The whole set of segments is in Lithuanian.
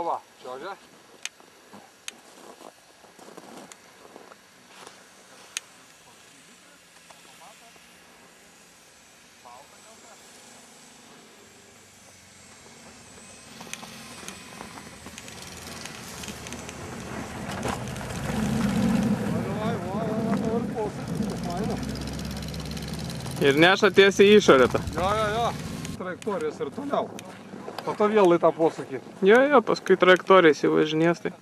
O va, čiuožia. Ir neša tiesiai į išorę tą. Jo. Trajektorijas ir toliau. Po to vėl į tą posūkį. Jo, paskui trajektorijas įvažinės tai.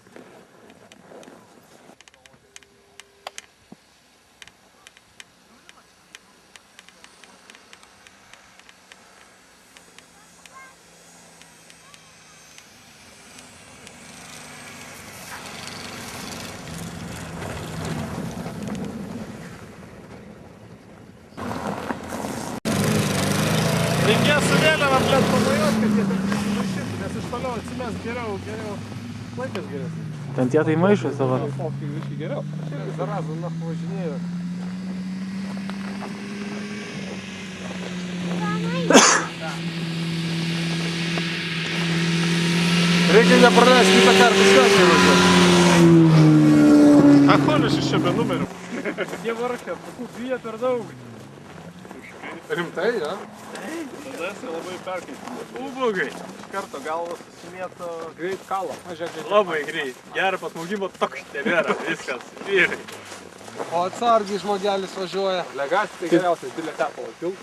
Reikės su vėliava, blėt, pamajot, kad jie ten maišyti, nes iš toliau atsimės geriau, laikas geresnis. Ten tie tai maišo savo. Fofkai viškai geriau. Šiandien zarazų važinėjo. Reikia nepraleisti kitą kartą šviesiai važiuoti. A kolis iš čia be numerių? Jie varškia, bijo per daug. Rimtai, ja? Tada esi labai perkaitinė. Ubugai. Iš karto galvas susimėto greit kalo. Labai greit. Gerą pasmaugimą tokš nebėra. Viskas. Vyrai. O atsargiai žmogelis važiuoja. Legas tai geriausiai dilė tepalo pilt.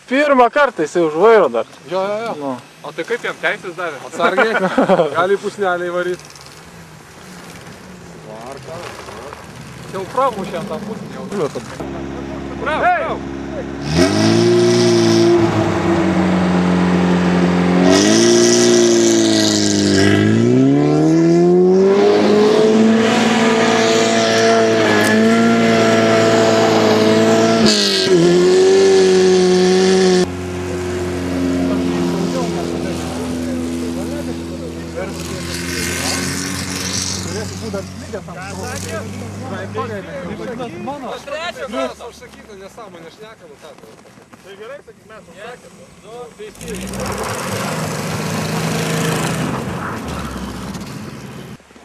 Pirmą kartą jisai už vairo dar. Jo. Nu. O tai kaip jam teisės davė? Atsargiai. Gali pusnelį įvaryti. Varka. Jau pramušė ant tą pusnį. Bravo. Trečią kartą užsakytą nesąmonę šnekam. Tai gerai, sakyk, mes užsakėm.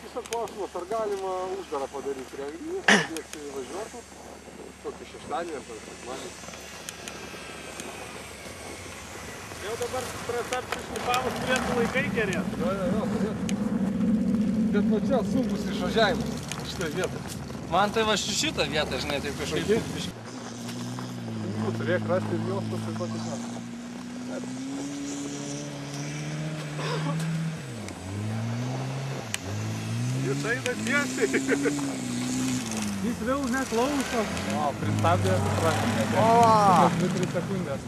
Visą klausimas, ar galima uždarą padaryti renginį, kad nieks važiuotų. Tokį šeštadienį ar sekmadienį. Jau dabar prasapti šlipavus turėtų laikai gerėti. Jo, turėtų. Bet nuo čia sunkus išvažiavimas šitą vietą. Man tai va šitą vietą, žinai, taip kažkaip... Turėk rasti ir jos taip pat įsą. Jūs eina tiesiai. Jis vėl neklauso. O, pristabdė, suprantate. O! 2-3 sekundės.